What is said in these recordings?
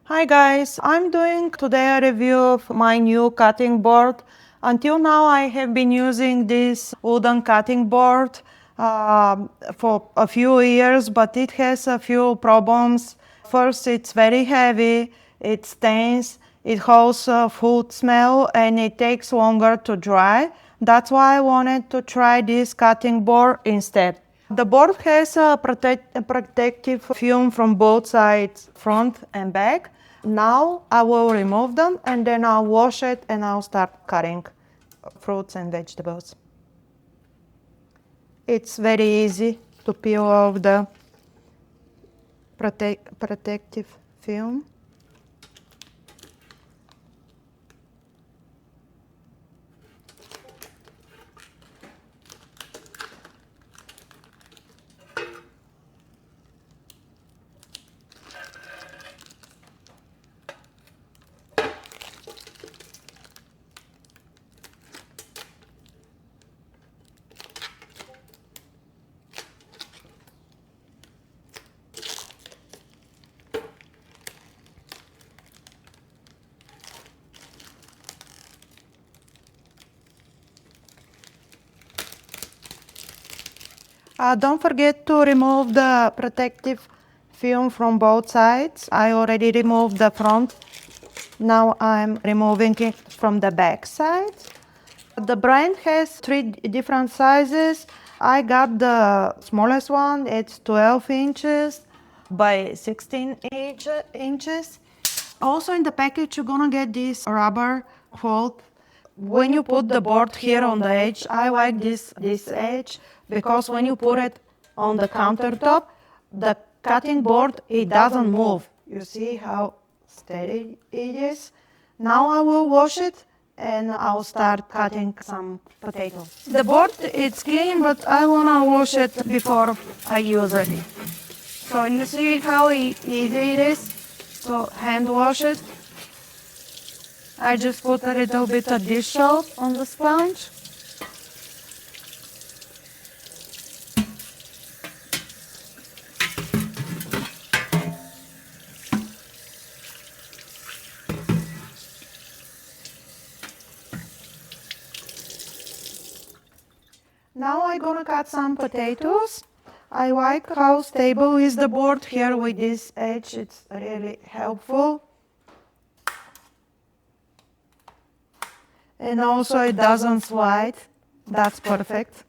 Hi guys, I'm doing today a review of my new cutting board. Until now I have been using this wooden cutting board for a few years, but it has a few problems. First, it's very heavy, it stains, it holds a food smell, and it takes longer to dry. That's why I wanted to try this cutting board instead. The board has a protective film from both sides, front and back. Now I will remove them and then I'll wash it and I'll start cutting fruits and vegetables. It's very easy to peel off the protective film. Don't forget to remove the protective film from both sides. I already removed the front. Now I'm removing it from the back side. The brand has three different sizes. I got the smallest one. It's 12 inches by 16 inches. Also in the package you're gonna get this rubber hold. When you put the board here on the edge, I like this edge because when you put it on the countertop, the cutting board, it doesn't move. You see how steady it is? Now I will wash it and I'll start cutting some potatoes. The board, it's clean, but I wanna wash it before I use it. So you see how easy it is to hand wash it? I just put a little bit of dish soap on the sponge. Now I'm gonna cut some potatoes. I like how stable is the board here with this edge. It's really helpful. And also it doesn't slide. That's perfect.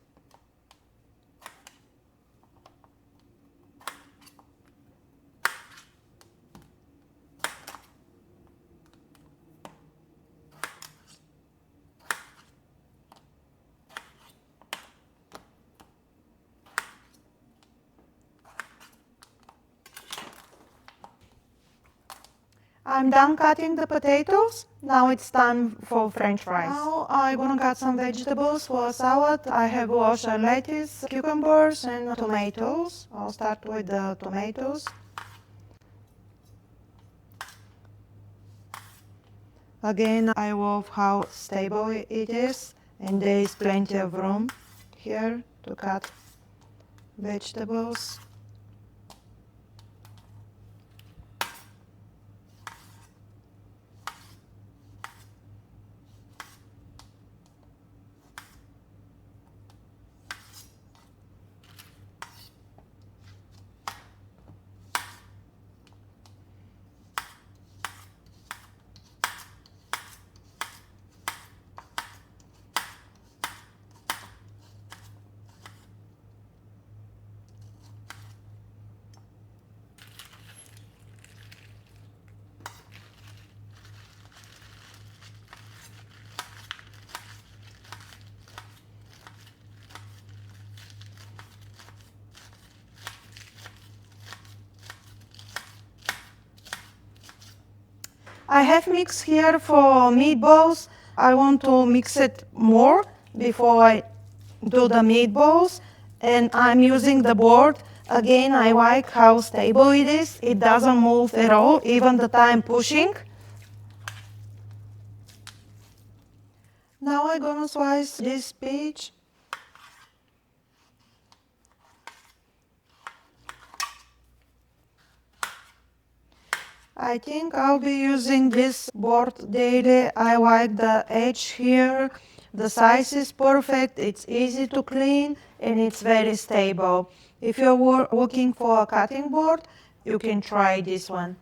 I'm done cutting the potatoes. Now it's time for French fries. Now I'm gonna cut some vegetables for a salad. I have washed lettuce, cucumbers and tomatoes. I'll start with the tomatoes. Again, I love how stable it is and there is plenty of room here to cut vegetables. I have mixed here for meatballs. I want to mix it more before I do the meatballs. And I'm using the board. Again, I like how stable it is. It doesn't move at all, even the time pushing. Now I'm gonna slice this peach. I think I'll be using this board daily. I like the edge here. The size is perfect, it's easy to clean, and it's very stable. If you're looking for a cutting board, you can try this one.